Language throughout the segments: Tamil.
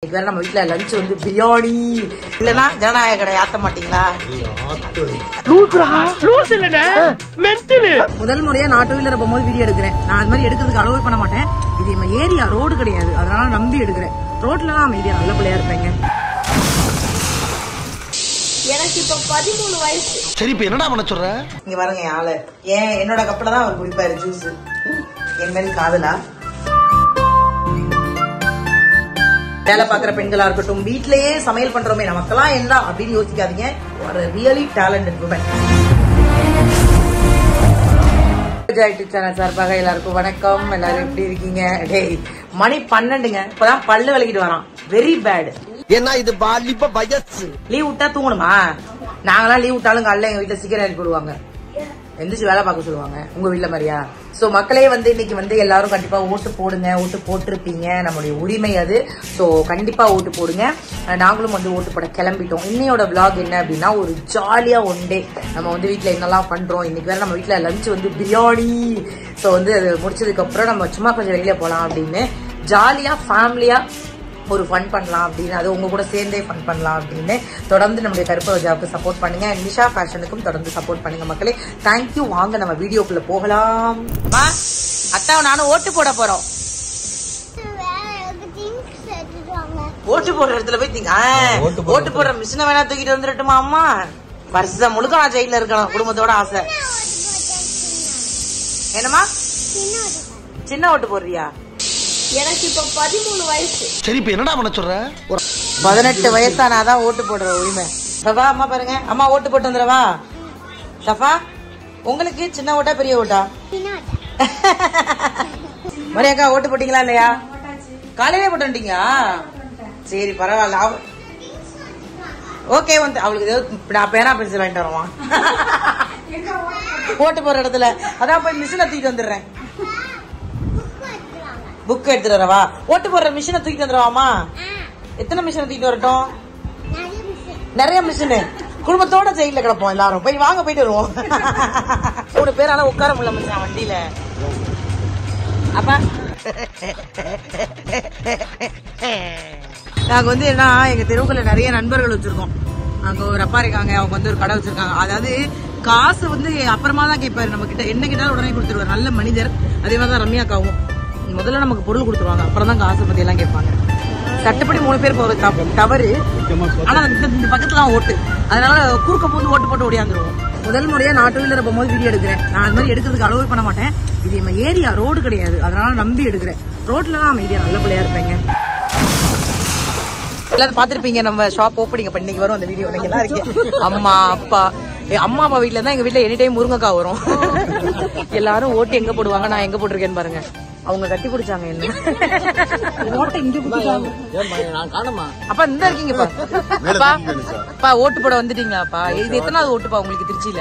நம்ம வீட்டுல லஞ்ச் வந்து பிரியாணி இல்லனா ஜனநாயக கடை ஆத்த மாட்டீங்களா? முதல் முறையா நான் 2 வீலர் போகும்போது வீடியோ எடுக்கிறேன். நான் அது மாதிரி எடுக்கிறதுக்கு அலோவ் பண்ண மாட்டேன். இது நம்ம ஏரியா ரோடு கிடையாது, அதனால நம்பி எடுக்கிறேன். ரோட்ல தான் அமைதியா நல்ல பிள்ளையா இருப்பேங்க. எனக்கு இப்ப 13 வயசு. சரி இப்ப என்னடா பண்ண சொல்ற? இங்க பாருங்க ஆளு என்னோட கப்பல தான் அவர் குடிப்பாரு ஜூஸ். என் மேல காதலா? வேலை பாக்குற பெண்களா இருக்கட்டும், வீட்லயே சமையல் பண்றோமே நமக்கெல்லாம் என்ன அப்படின்னு யோசிக்காதீங்க. ஒரு really talented woman. YouTube channel சார்பாக எல்லாருக்கும் வணக்கம். எல்லாரும் எப்படி இருக்கீங்க? டேய் மணி 12ங்க, இப்பதான் பல்லு விளக்கிட்டு வரான். Very bad. ஏன்னா இது வாலிப வயசு. லீவ் விட்டா தூங்கணுமா? நாங்களாம் லீவ் விட்டாலும் காலைல எங்க வீட்டுல சீக்கிரம் எழுப்பி விடுவாங்க, எந்திரிச்சு வேலை பார்க்க சொல்லுவாங்க. உங்க வீட்டுல மாதிரியா? சோ மக்களே வந்து இன்னைக்கு வந்து எல்லாரும் கண்டிப்பா ஓட்டு போடுங்க. ஓட்டு போட்டிருப்பீங்க, நம்மளுடைய உரிமை அது. சோ கண்டிப்பா ஓட்டு போடுங்க. நாங்களும் வந்து ஓட்டு போட கிளம்பிட்டோம். இன்னையோட விளாக் என்ன அப்படின்னா, ஒரு ஜாலியா ஒன் டே நம்ம வந்து வீட்டுல என்னெல்லாம் பண்றோம். இன்னைக்கு வேற நம்ம வீட்டுல லஞ்ச் வந்து பிரியாணி. சோ வந்து அது முடிச்சதுக்கு அப்புறம் நம்ம சும்மா கொஞ்சம் வெளியில போலாம் அப்படின்னு ஜாலியா ஃபேமிலியா ஒரு ஃபன் பண்ணலாம் அப்படின்னு, அது உங்க கூட சேர்ந்தே ஃபன் பண்ணலாம் அப்படின்னு தொடர்ந்து நம்முடைய கருப்பு ரோஜாவுக்கு சப்போர்ட் பண்ணுங்க. நிஷா ஃபேஷனுக்கும் தொடர்ந்து சப்போர்ட் பண்ணுங்க மக்களே. தேங்க்யூ. வாங்க நம்ம வீடியோக்குள்ள போகலாம். அத்தாவை நானும் ஓட்டு போட போறோம். ஓட்டு போடுற இடத்துல போய் ஓட்டு போடுற மிஷினை வேணா தூக்கிட்டு வந்துடட்டுமா அம்மா? வருஷம் முழுக்க நான் ஜெயில இருக்கணும், குடும்பத்தோட ஆசை. என்னமா சின்ன ஓட்டு போடுறியா? எனக்கு இப்ப 13 வயசு. சரி இப்ப என்னடா பண்ண சொல்ற? 18 வயசானாதான் ஓட்டு போடுற உரிமை. சஃபா அம்மா பாருங்க, அம்மா ஓட்டு போட்டு வந்துடவா? சஃபா உங்களுக்கு சின்ன ஓட்டா பெரிய ஓட்டா? மரியாக்கா ஓட்டு போட்டீங்களா இல்லையா? காலையிலே போட்டு வந்துட்டீங்க. சரி பரவாயில்ல. ஓகே வந்து அவளுக்கு நான் பேனா பென்சில் வாங்கிட்டு வருவான் ஓட்டு போற இடத்துல. அதான் போய் மிஷினை தூக்கிட்டு வந்துடுறேன். புக் எடுத்துட்டு வரவா? ஓட்டு போடுற மிஷினை தூக்கிட்டு வந்துடுவாமா? எத்தனை மிஷினை தூக்கிட்டு வரட்டும்? நிறைய மிஷினு. குடும்பத்தோட ஜெயில கிடப்போம் எல்லாரும். போய் வாங்க போயிட்டு வருவோம். 3 பேரால உட்கார முடியல மச்சான் வண்டியில. அப்ப நாங்க வந்து என்ன, எங்க தெருவுக்குள்ள நிறைய நண்பர்கள் வச்சிருக்கோம். அங்க ஒரு அப்பா இருக்காங்க, அவங்க வந்து ஒரு கடை வச்சிருக்காங்க. அதாவது காசு வந்து அப்புறமா தான் கேட்பாரு நம்ம கிட்ட. என்ன கேட்டாலும் உடனே கொடுத்துருவாரு. நல்ல மனிதர். அதே மாதிரிதான் ரம்யாக்காவும். முதல்ல நமக்கு பொருள் கொடுத்துருவாங்க, அப்புறம் தான் காசு பத்தி எல்லாம் கேட்பாங்க. சட்டப்படி 3 பேர் போறது தவறு. ஆனா இந்த பக்கத்துல ஓட்டு, அதனால குறுக்க போட்டு ஓட்டு போட்டு ஓடியாந்துருவோம். முதல் முறையா நான் 2 வீலர் போகும்போது வீடியோ எடுக்கிறேன். நான் அது மாதிரி எடுக்கிறதுக்கு அலோவ் பண்ண மாட்டேன். இது நம்ம ஏரியா ரோடு கிடையாது, அதனால நம்பி எடுக்கிறேன். ரோட்ல தான் அமைதியா நல்ல பிள்ளையா இருப்பேங்க. எல்லாரும் பாத்திருப்பீங்க, நம்ம ஷாப் ஓப்பனிங் பண்ணிக்கு வரும் அந்த வீடியோ. நீங்க எல்லாம் இருக்கீங்க. அம்மா அப்பா, அம்மா அப்பா வீட்டுல தான் எங்க வீட்டுல எனி டைம் முருங்கைக்காய் வரும். எல்லாரும் ஓட்டு எங்க போடுவாங்க, நான் எங்க போட்டிருக்கேன்னு பாருங்க. அவங்க கட்டி பிடிச்சாங்க என்ன ஓட்டை இங்க பிடிச்சாங்க. அப்பா இந்த இருக்கீங்கப்பா. ஓட்டு போட வந்துட்டீங்களாப்பா? இது எத்தனாவது ஓட்டுப்பா உங்களுக்கு திருச்சியில?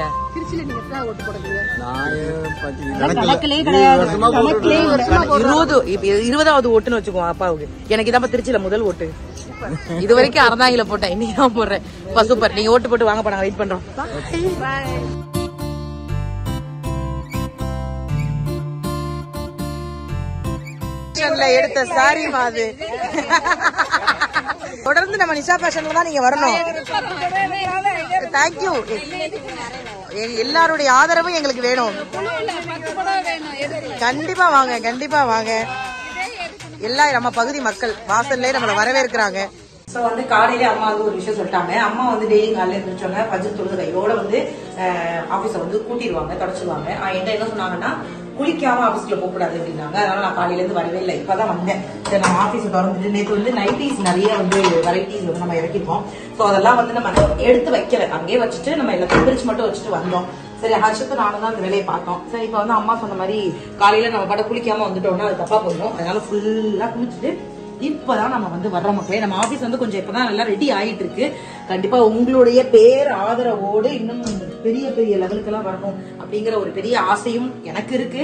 நீங்க எத்தனாவது ஓட்டு போடுறீங்க? 20வது ஓட்டுன்னு வச்சுக்கோங்க அப்பாவுக்கு. எனக்கு இதான் திருச்சியில முதல் ஓட்டு. இது வரைக்கும் அறந்தாங்கில போட்டேன், இன்னைக்கு தான் போடுறேன். சூப்பர். நீங்க ஓட்டு போட்டு வாங்க, நாங்க வெயிட் பண்றோம். எடுத்த சாரி மாது. தொடர்ந்து நம்ம நிஷா ஃபேஷன்ல தான் நீங்க வரணும். தேங்க்யூ. எல்லாருடைய ஆதரவும் எங்களுக்கு வேணும். கண்டிப்பா வாங்க, கண்டிப்பா வாங்க. எல்லா நம்ம பகுதி மக்கள் வாசல்ல நம்மள வரவேற்கிறாங்க. சோ வந்து காலையில அம்மா வந்து ஒரு விஷயம் சொல்லிட்டாங்க. அம்மா வந்து டெய்லி காலையில இருந்துச்சோங்க பஜ்ஜு தொழுது கையோட வந்து ஆபீஸ வந்து கூட்டிடுவாங்க, தொடச்சுவாங்க. என்கிட்ட என்ன சொன்னாங்கன்னா, குளிக்காம ஆபீஸ்ல போக கூடாது அப்படின்னாங்க. அதனால நான் காலையில இருந்து வரவே இல்லை, இப்பதான் வந்தேன். சரி நம்ம ஆபீஸ் திறந்துட்டு நேற்று வந்து நைட்டிஸ் நிறைய வந்து வெரைட்டிஸ் வந்து நம்ம இறக்கிப்போம். சோ அதெல்லாம் வந்து நம்ம எடுத்து வைக்கல, அங்கேயே வச்சுட்டு நம்ம எல்லாத்தையும் பிரிச்சு மட்டும் வச்சுட்டு வந்தோம். சரி ஹர்ஷத்து நானும் தான் அந்த வேலையை பார்த்தோம். சரி இப்ப வந்து அம்மா சொன்ன மாதிரி காலையில நம்ம பாட்ட குளிக்காம வந்துட்டோம்னா அது தப்பா போயிடும். அதனால ஃபுல்லா குளிச்சுட்டு இப்பதான் நம்ம வந்து வர்ற மக்களே. நம்ம ஆபீஸ் வந்து கொஞ்சம் இப்பதான் எல்லாம் ரெடி ஆயிட்டு இருக்கு. கண்டிப்பா உங்களுடைய பேர் ஆதரவோடு இன்னும் பெரிய பெரிய லெவலுக்கு எல்லாம் வரணும் அப்படிங்கிற ஒரு பெரிய ஆசையும் எனக்கு இருக்கு.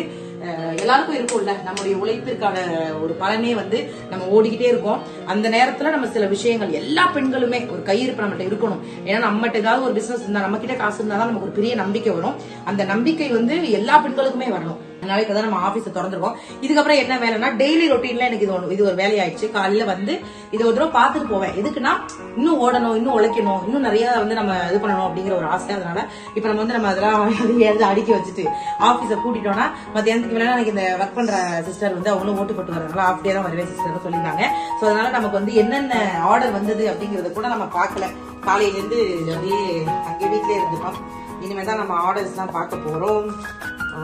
எல்லாருக்கும் இருக்கும்ல, நம்முடைய உழைப்பிற்கான ஒரு பலனே வந்து நம்ம ஓடிக்கிட்டே இருக்கோம். அந்த நேரத்துல நம்ம சில விஷயங்கள், எல்லா பெண்களுமே ஒரு கையிருப்பு நம்மகிட்ட இருக்கணும். ஏன்னா நம்மகிட்ட ஏதாவது ஒரு பிசினஸ் இருந்தா, நம்ம கிட்ட காசு இருந்தாதான் நமக்கு ஒரு பெரிய நம்பிக்கை வரும். அந்த நம்பிக்கை வந்து எல்லா பெண்களுக்குமே வரணும். அதனால இப்பதான் நம்ம ஆபீஸ் திறந்துருக்கோம். இதுக்கப்புறம் என்ன வேலைன்னா டெய்லி ரொட்டீன்ல எனக்கு இது ஒரு வேலையாயிடுச்சு. காலையில வந்து இது ஒரு தடவை பாத்துட்டு போவேன். எதுக்குன்னா இன்னும் ஓடணும், இன்னும் உழைக்கணும், இன்னும் நிறைய வந்து நம்ம இது பண்ணணும் அப்படிங்கிற ஒரு ஆசை. அதனால இப்ப நம்ம வந்து நம்ம அதெல்லாம் அடுக்கி வச்சுட்டு ஆபீஸ கூட்டிட்டோம்னா மத்தியானத்துக்கு மேல எனக்கு இந்த ஒர்க் பண்ற சிஸ்டர் வந்து அவங்களும் ஓட்டு போட்டு வரதுனால ஆஃப் டே தான் வருவேன் சிஸ்டர் சொல்லியிருந்தாங்க. சோ அதனால நமக்கு வந்து என்னென்ன ஆர்டர் வந்தது அப்படிங்கறத கூட நம்ம பாக்கல. காலையில இருந்து அப்படியே அங்கே வீட்லயே இருந்துட்டோம். இனிமே தான் நம்ம ஆர்டர்ஸ் எல்லாம் பார்க்க போறோம்.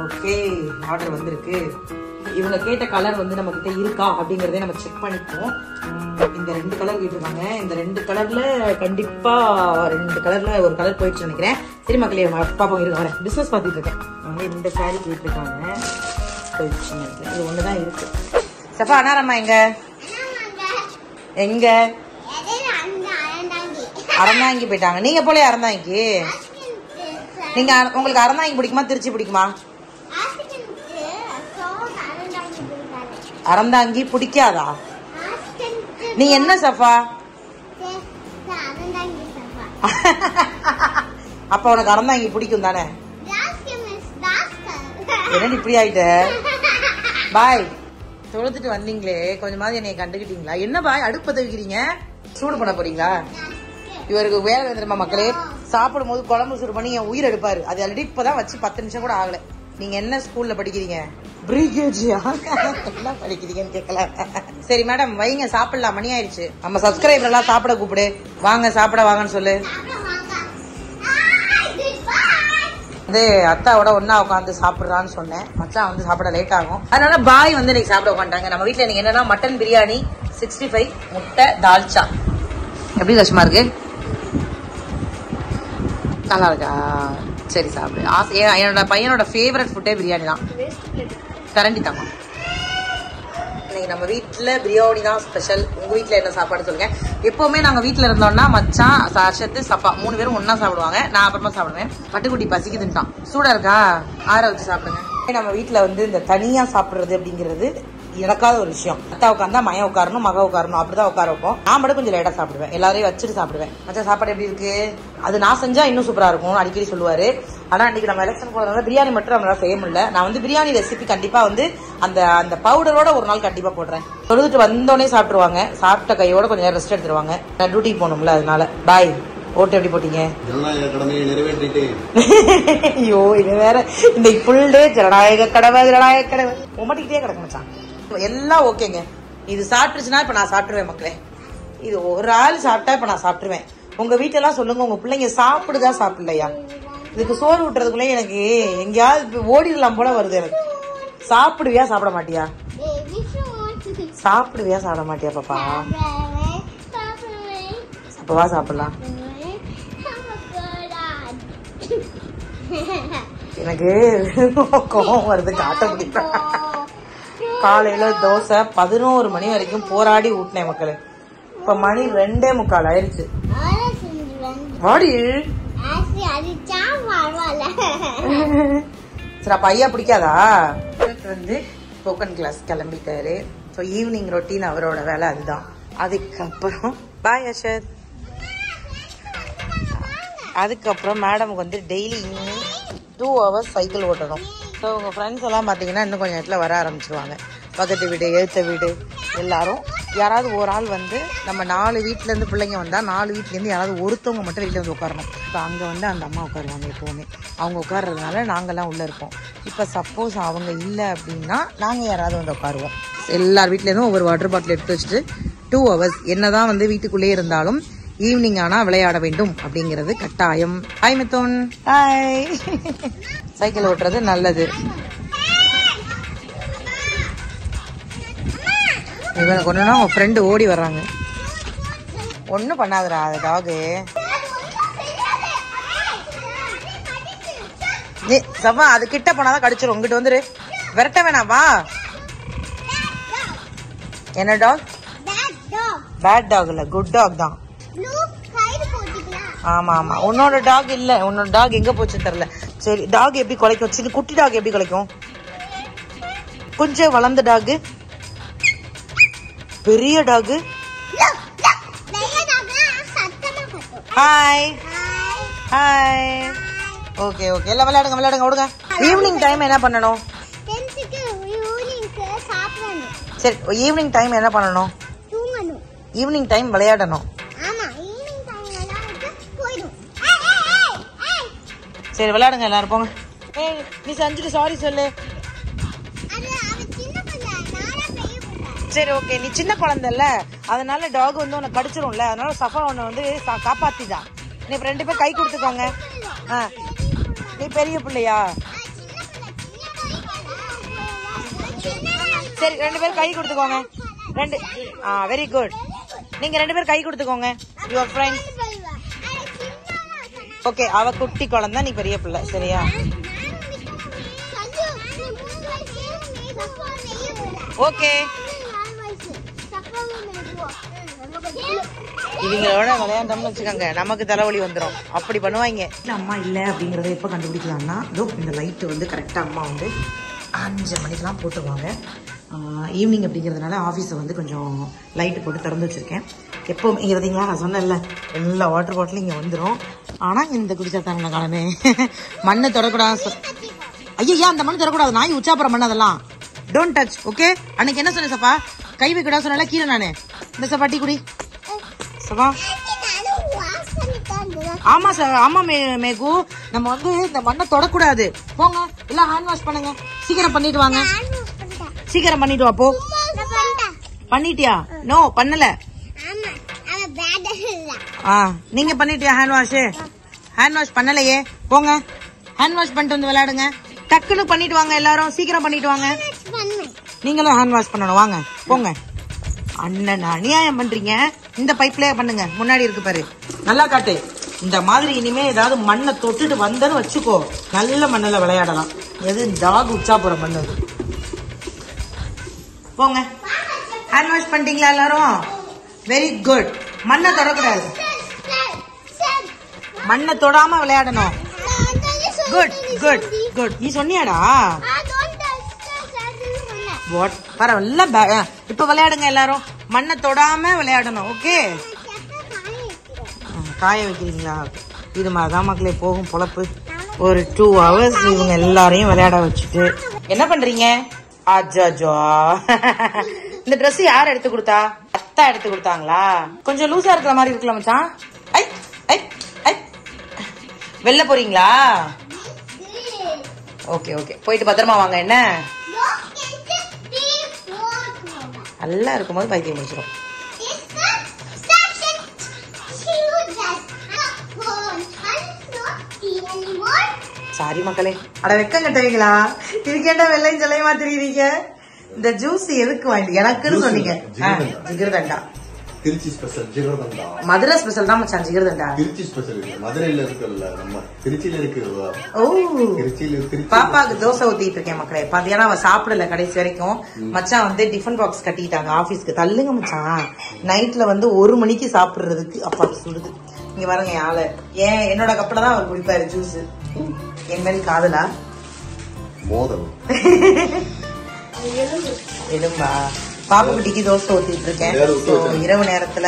ஓகே, ஆர்டர் வந்திருக்கு. இவங்க கேட்ட கலர் வந்து நம்ம கிட்ட இருக்கா அப்படிங்கறதே நம்ம செக் பண்ணிப்போம். இந்த 2 கலர் கேட்டிருக்காங்க. இந்த 2 கலர்ல கண்டிப்பா 2 கலர்ல ஒரு கலர் போயிடுச்சு நினைக்கிறேன். சரி மக்களே, பாப்போம் இருக்க வரேன். பிசினஸ் பார்த்துட்டு இருக்கேன். அவங்க இந்த சாரி கேட்டிருக்காங்க. போயிடுச்சு நினைக்கிறேன். இது ஒண்ணுதான் இருக்கு. சப்பா அனாரம்மா எங்க அறந்தாங்கி போயிட்டாங்க. நீங்க போல அறந்தாங்கி. நீங்க உங்களுக்கு அறந்தாங்கி பிடிக்குமா திருச்சி பிடிக்குமா? அறந்தாங்கி பிடிக்காதா? நீ என்ன சஃபா? அப்ப உனக்கு அறந்தாங்கி பிடிக்கும் தானே? என்ன இப்படி ஆயிட்ட? பாய் தொழுத்துட்டு வந்தீங்களே, கொஞ்சமாவது என்னைய கண்டுகிட்டீங்களா? என்ன பாய் அடுப்பு தவிக்கிறீங்க? சூடு பண்ண போறீங்களா? இவருக்கு வேலை வந்துருமா மக்களே. சாப்பிடும் போது குழம்பு சூடு பண்ணி என் உயிர் எடுப்பாரு. அது ஆல்ரெடி இப்பதான் வச்சு 10 நிமிஷம் கூட ஆகல. நீங்க என்ன ஸ்கூல்ல படிக்கிறீங்க? ப்ரீகேஜியா? என்ன படிக்கிறீங்கன்னு கேட்கல. சரி மேடம் வைங்க, சாப்பிடலாம். மணி ஆயிடுச்சு. நம்ம சப்ஸ்கிரைபர் எல்லாம் சாப்பிட கூப்பிடு. வாங்க சாப்பிட வாங்கன்னு சொல்லு. வந்து அத்தாவோட ஒன்னா உட்காந்து சாப்பிடுறான்னு சொன்னேன். மச்சான் வந்து சாப்பிட லேட் ஆகும், அதனால பாய் வந்து இன்னைக்கு சாப்பிட உட்காந்துட்டாங்க. நம்ம வீட்டுல நீங்க என்னன்னா மட்டன் பிரியாணி, 65 முட்டை, தால்ச்சா. எப்படி கஷ்டமா இருக்கு? நல்லா இருக்கா? சரி சாப்பிடு. என்னோட பையனோட ஃபேவரட் ஃபுட்டே பிரியாணி தான். கரண்டி தாங்க. இன்னைக்கு நம்ம வீட்டுல பிரியாணி தான் ஸ்பெஷல். உங்க வீட்டுல என்ன சாப்பாடு சொல்லுங்க. எப்பவுமே நாங்க வீட்டுல இருந்தோம்னா மச்சான், சர்ஷத்து, சப்பா 3 பேரும் ஒன்னா சாப்பிடுவாங்க. நான் அப்புறமா சாப்பிடுவேன். பட்டுக்குட்டி பசிக்குதுன்ட்டான். சூடா இருக்கா? ஆற வச்சு சாப்பிடுங்க. நம்ம வீட்டுல வந்து இந்த தனியா சாப்பிடுறது அப்படிங்கிறது நடக்காத ஒரு விஷயம். அத்தா உட்காந்தா மயம் உட்காரணும், மக உட்காரணும், அப்படிதான் உட்கார வைப்போம். நான் மட்டும் கொஞ்சம் லேட்டா சாப்பிடுவேன். எல்லாரையும் வச்சுட்டு சாப்பிடுவேன். மச்சா சாப்பாடு எப்படி இருக்கு? அது நான் செஞ்சா இன்னும் சூப்பரா இருக்கும் அடிக்கடி சொல்லுவாரு. ஆனா இன்னைக்கு நம்ம எலெக்ஷன் போறதுனால பிரியாணி மட்டும் நம்மளால செய்ய முடியல. நான் வந்து பிரியாணி ரெசிபி கண்டிப்பா வந்து அந்த பவுடரோட ஒரு நாள் கண்டிப்பா போடுறேன். தொழுதுட்டு வந்தோடனே சாப்பிட்டுருவாங்க. சாப்பிட்ட கையோட கொஞ்சம் நேரம் ரெஸ்ட் எடுத்துருவாங்க. நான் டியூட்டிக்கு போகணும்ல, அதனால பாய். ஓட்டு எப்படி போட்டீங்க? ஐயோ இது வேற, இந்த ஃபுல் டே ஜனநாயக கடமை உமட்டிக்கிட்டே கிடக்கு மச்சான். எல்லாம் ஓகேங்க. இது சாப்பிட்டுச்சுன்னா இப்ப நான் சாப்பிட்டுருவேன் மக்களே. இது ஒரு ஆள் சாப்பிட்டா இப்ப நான் சாப்பிட்டுருவேன். உங்க வீட்டெல்லாம் சொல்லுங்க, உங்க பிள்ளைங்க சாப்பிடுதா சாப்பிடலையா? இதுக்கு சோறு விட்டுறதுக்குள்ளே எனக்கு எங்கேயாவது ஓடிடலாம் போல வருது எனக்கு. சாப்பிடுவியா சாப்பிட மாட்டியா? சாப்பிடுவியா சாப்பிட மாட்டியா பாப்பா? அப்பவா சாப்பிடலாம். எனக்கு கோவம் வருது, காட்ட முடியல. காலையில தோசை 11 மணி வரைக்கும் போராடி ஊட்டினேன் மக்களே. இப்ப மணி 2:45 ஆயிடுச்சு. வாடி சரி. அப்ப ஐயா பிடிக்காதா? வந்து ஸ்போக்கன் கிளாஸ் கிளம்பிட்டாரு. ஸோ ஈவினிங் ரொட்டீன் அவரோட வேலை அதுதான். அதுக்கப்புறம் பாய் அஷர். அதுக்கப்புறம் மேடமுக்கு வந்து டெய்லி ஈவினிங் 2 hours சைக்கிள் ஓட்டணும். ஸோ உங்கள் ஃப்ரெண்ட்ஸ் எல்லாம் பார்த்தீங்கன்னா இன்னும் கொஞ்சம் நேரத்தில் வர ஆரம்பிச்சிருவாங்க. பக்கத்து வீடு, எழுத்த வீடு எல்லாரும். யாராவது ஒரு ஆள் வந்து நம்ம 4 வீட்டிலேருந்து பிள்ளைங்க வந்தால் 4 வீட்லேருந்து யாராவது ஒருத்தவங்க மட்டும் வெளியில் வந்து உட்காரணும். இப்போ அங்கே வந்து அந்த அம்மா உட்காருவாங்க எப்போவுமே. அவங்க உட்கார்றதுனால நாங்கள்லாம் உள்ளே இருப்போம். இப்போ சப்போஸ் அவங்க இல்லை அப்படின்னா நாங்கள் யாராவது வந்து உட்காருவோம். எல்லார் வீட்லேருந்தும் ஒவ்வொரு வாட்டர் பாட்டில் எடுத்து வச்சுட்டு 2 hours என்னதான் வந்து வீட்டுக்குள்ளேயே இருந்தாலும் ஈவினிங் ஆனா விளையாட வேண்டும் அப்படிங்கிறது கட்டாயம். ஹாய் மித்தோன். ஹாய். சைக்கிள் ஓட்டுறது நல்லது. இவனுக்கு ஒண்ணுன்னா உங்க ஃப்ரெண்டு ஓடி வர்றாங்க. ஒன்னும் பண்ணாதுடா அது டாகு. சவா அது கிட்ட போனாதான் கடிச்சிரும். உங்ககிட்ட வந்துரு. விரட்ட வேணாமா? என்ன டாக்? பேட் டாக் இல்ல, குட் டாக் தான். ஆமா ஆமா. உன்னோட டாக் இல்ல. உன்னோட டாக் எங்க போச்சுன்னு தெரியல. சரி, டாக் எப்படி குலைக்கும்? சின்ன குட்டி டாக் எப்படி குலைக்கும்? கொஞ்சம் வளர்ந்த டாக், பெரிய dog. Hi hi. Okay okay, எல்லாம் விளையாடுங்க விளையாடுங்க. விடுங்க. ஈவினிங் டைம் என்ன பண்ணணும்? சரி, ஈவினிங் டைம் என்ன பண்ணணும்? ஈவினிங் டைம் விளையாடணும். சரி, விளையாடுங்க எல்லாரும் போங்க. நீ செஞ்சுட்டு சாரி சொல்லு. சரி, ஓகே. நீ சின்ன குழந்தைல, அதனால டாக் வந்து உன்னை கடிச்சிரும்ல, அதனால சஃபா உன்னை வந்து காப்பாத்திதான். நீ 2 பேர் கை கொடுத்துக்கோங்க. நீ பெரிய பிள்ளையா? சரி, 2 பேர் கை கொடுத்துக்கோங்க. Very good. நீங்க 2 பேர் கை கொடுத்துக்கோங்க. Your friend. ஓகே, அவ குட்டி குழந்தை, நீ பெரிய பிள்ளை. சரியா? ஓகே. இவங்களோட விளையாண்டோம்னு வச்சுக்கோங்க, நமக்கு தலைவலி வந்துடும். அப்படி பண்ணுவாங்க. அம்மா இல்லை அப்படிங்கறத எப்ப கண்டுபிடிக்கலாம்னா, இந்த லைட் வந்து கரெக்டா அம்மா வந்து 5 மணிக்கெல்லாம் போட்டுருவாங்க. ஈவினிங் அப்படிங்கிறதுனால ஆஃபீஸை வந்து கொஞ்சம் லைட்டு போட்டு திறந்து வச்சிருக்கேன். எப்போ இங்கே பார்த்தீங்களா, நான் சொன்னேன்ல எல்லா வாட்டர் பாட்டிலும் இங்கே வந்துடும். ஆனால் இந்த குடிச்சாத்தாங்க காலமே மண்ணை தொடக்கூடாது. ஐயா, அந்த மண்ணு தொடக்கூடாது. நாய் உச்சாப்புற மண், அதெல்லாம் டோன்ட் டச். ஓகே? அன்னைக்கு என்ன சொன்னேன் சப்பா? கை வைக்கூடாது சொன்னால கீழே நானு. இந்த சப்பா டீ குடி. சப்பா ஆமா சார், ஆமா மேகு. நம்ம வந்து இந்த மண்ணை தொடக்கூடாது. போங்க எல்லாம் ஹேண்ட் வாஷ் பண்ணுங்க. சீக்கிரம் பண்ணிட்டு வாங்க. சீக்கிரம் பண்ணிட்டு வா. போ. பண்ணிட்டியா? நோ, பண்ணல. நீங்க பண்ணிட்டியா ஹேண்ட் வாஷ்? ஹேண்ட் வாஷ் பண்ணலையே. போங்க ஹேண்ட் வாஷ் பண்ணிட்டு வந்து விளையாடுங்க. டக்குன்னு பண்ணிட்டு வாங்க எல்லாரும். சீக்கிரம் பண்ணிட்டு வாங்க. நீங்களும் ஹேண்ட் வாஷ் பண்ணணும். வாங்க போங்க. அண்ணன் அநியாயம் பண்றீங்க. இந்த பைப்லயே பண்ணுங்க. முன்னாடி இருக்கு பாரு. நல்லா காட்டு. இந்த மாதிரி இனிமே ஏதாவது மண்ணை தொட்டுட்டு வந்தன்னு வச்சுக்கோ, நல்ல மண்ணில் விளையாடலாம். எது டாக் உச்சா போற மண்ணு. போங்க. ஹேண்ட் வாஷ் பண்ணிட்டீங்களா எல்லாரும்? Very good. மண்ணை தொடக்கூடாது. மண்ணை தொடாம விளையாடணும். Good good good. நீ சொன்னியாடா? பரவாயில்ல. இப்ப விளையாடுங்க எல்லாரும். மண்ணை தொடாம விளையாடணும். ஓகே? காய வைக்கிறீங்களா? இது மாதிரிதான் மக்களே போகும் பொழப்பு. ஒரு 2 hours இவங்க எல்லாரையும் விளையாட வச்சுட்டு என்ன பண்றீங்க? அஜாஜா. இந்த ட்ரெஸ் யார் எடுத்து கொடுத்தா? அத்தா எடுத்து கொடுத்தாங்களா? கொஞ்சம் லூசா இருக்கிற மாதிரி இருக்குல்ல மச்சான். ஐ ஐ ஐ. வெளில போறீங்களா? ஓகே ஓகே, போயிட்டு பத்திரமா வாங்க. என்ன நல்லா இருக்கும்போது பைத்தியம் முடிச்சிடும். சாரி மக்களே. அட வெக்கம் கட்டுவீங்களா? இதுக்கேண்டா வெள்ளையும் சொல்லையுமா தெரியுறீங்க? இந்த ஜூஸ் எதுக்கு வாங்கி எனக்குன்னு சொன்னீங்க? ஜிகர்தண்டா. திருச்சி ஸ்பெஷல் ஜிகர்தண்டா. மதுரை ஸ்பெஷல் தான் மச்சான் ஜிகர்தண்டா. திருச்சி ஸ்பெஷல் மதுரையில இருக்குல்ல, நம்ம திருச்சியில இருக்கு. ஓ, பாப்பாக்கு தோசை ஊத்திட்டு இருக்கேன் மக்களே. பாத்தீங்கன்னா அவ சாப்பிடல கடைசி வரைக்கும். மச்சான் வந்து டிஃபன் பாக்ஸ் கட்டிட்டாங்க ஆபீஸ்க்கு. தள்ளுங்க மச்சான். நைட்ல வந்து 1 மணிக்கு சாப்பிடுறதுக்கு அப்பா சுடுது. இங்க பாருங்க ஆளு. ஏன் என்னோட கப்பல தான் அவர் குடிப்பாரு ஜூஸ். என் மேல் காதலா மோதல் எலும்பா? பாப்பு குட்டிக்கு தோசை ஊத்திட்டு இருக்கேன். இரவு நேரத்துல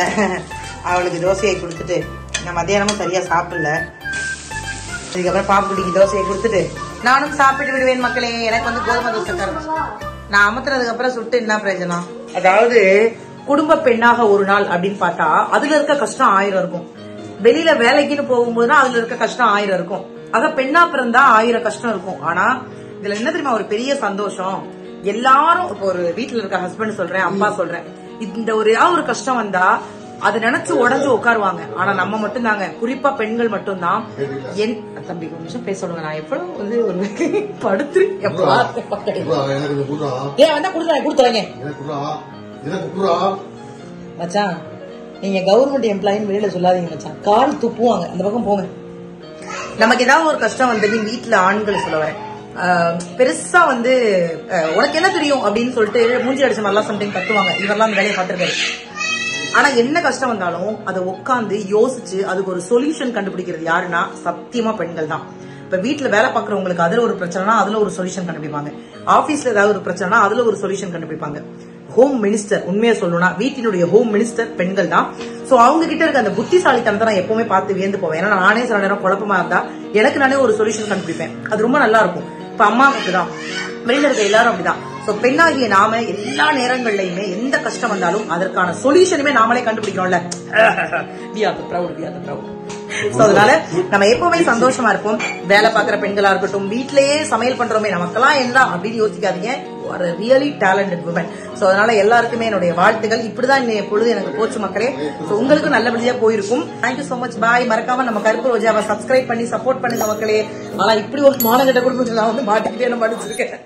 அவளுக்கு தோசையை கொடுத்துட்டு, நான் மத்தியானமும் சரியா சாப்பிடல. அதுக்கப்புறம் பாப்பு குட்டிக்கு தோசையை கொடுத்துட்டு நானும் சாப்பிட்டு விடுவேன் மக்களே. எனக்கு வந்து கோதுமை தோசை தரணும். நான் அமர்த்துறதுக்கு அப்புறம் சுட்டு என்ன பிரயோஜனம்? அதாவது குடும்ப பெண்ணாக ஒரு நாள் அப்படின்னு பார்த்தா அதுல இருக்க கஷ்டம் 1000 இருக்கும். வெளியில வேலைக்குன்னு போகும்போதுனா அதுல இருக்க கஷ்டம் 1000 இருக்கும். ஆக பெண்ணா பிறந்தா 1000 கஷ்டம் இருக்கும். ஆனா இதுல என்ன தெரியுமா ஒரு பெரிய சந்தோஷம்? எல்லாரும் இப்போ ஒரு வீட்டுல இருக்க ஹஸ்பண்ட் சொல்றேன், அப்பா சொல்றேன், இந்த ஒரு கஷ்டம் வந்தா அதை நினைச்சு உடஞ்சு உட்காருவாங்க. ஆனா நம்ம மட்டும் தாங்க, குறிப்பா பெண்கள் மட்டும்தான். என் தம்பி கொஞ்சம் பேச சொல்லுங்க. நான் எவ்வளவு வந்து ஒரு படுத்து மச்சான், நீங்க கவர்மெண்ட் எம்ப்ளாயின்னு வெளியில சொல்லாதீங்க மச்சான். கால் துப்புவாங்க. அந்த பக்கம் போங்க. நமக்கு ஏதாவது ஒரு கஷ்டம் வந்து வீட்டுல ஆண்கள் சொல்ல வரேன், பெருசா வந்து உனக்கு என்ன தெரியும் அப்படின்னு சொல்லிட்டு மூஞ்சி அடிச்ச மாதிரிலாம் சம்டைம் கத்துவாங்க. இவரெல்லாம் அந்த வேலையை பார்த்திருக்காரு. ஆனா என்ன கஷ்டம் வந்தாலும் அதை உட்காந்து யோசிச்சு அதுக்கு ஒரு சொல்யூஷன் கண்டுபிடிக்கிறது யாருன்னா சத்தியமா பெண்கள் தான். இப்ப வீட்டுல வேலை பாக்குறவங்களுக்கு அதுல ஒரு பிரச்சனைனா அதுல ஒரு சொல்யூஷன் கண்டுபிடிப்பாங்க. ஆபீஸ்ல ஏதாவது ஒரு பிரச்சனைனா அதுல ஒரு சொல்யூஷன் கண்டுபிடிப்பாங்க. ஹோம் மினிஸ்டர், உண்மையா சொல்லணும்னா வீட்டினுடைய ஹோம் மினிஸ்டர் பெண்கள் தான். சோ அவங்க கிட்ட இருக்க அந்த புத்திசாலித்தனத்தை நான் எப்பவுமே பார்த்து வியந்து போவேன். ஏன்னா நானே சில நேரம் குழப்பமா இருந்தா எனக்கு நானே ஒரு சொல்யூஷன் கண்டுபிடிப்பேன். அது ரொம்ப நல்லா இருக்கும். இப்ப அம்மாவுக்கு தான், வெளியில இருக்க எல்லாரும் அப்படிதான். சோ பெண்ணாகிய நாம எல்லா நேரங்கள்லயுமே எந்த கஷ்டம் வந்தாலும் அதற்கான சொல்யூஷனுமே நாமளே கண்டுபிடிக்கிறோம்ல. we are the proud. So அதனால நம்ம எப்பவுமே சந்தோஷமா இருப்போம். வேலை பாக்குற பெண்களா இருக்கட்டும், வீட்லயே சமையல் பண்றோமே நமக்கெல்லாம் என்ன அப்படின்னு யோசிக்காதீங்க. ஒரு ரியலி டேலண்டட் உமன். சோ அதனால எல்லாருக்குமே என்னுடைய வாழ்த்துகள். இப்படிதான் பொழுது எனக்கு போச்சு மக்களே. சோ உங்களுக்கு நல்லபடியா போயிருக்கும். Thank you so much. பாய். மறக்காம நம்ம கருப்பு ரோஜாவை சப்ஸ்கிரைப் பண்ணி சப்போர்ட் பண்ணுங்க மக்களே. ஆனா இப்படி ஒரு மானகட்ட குடும்பத்துல நான் வந்து மாட்டிக்கிட்டே படிச்சிருக்கேன்.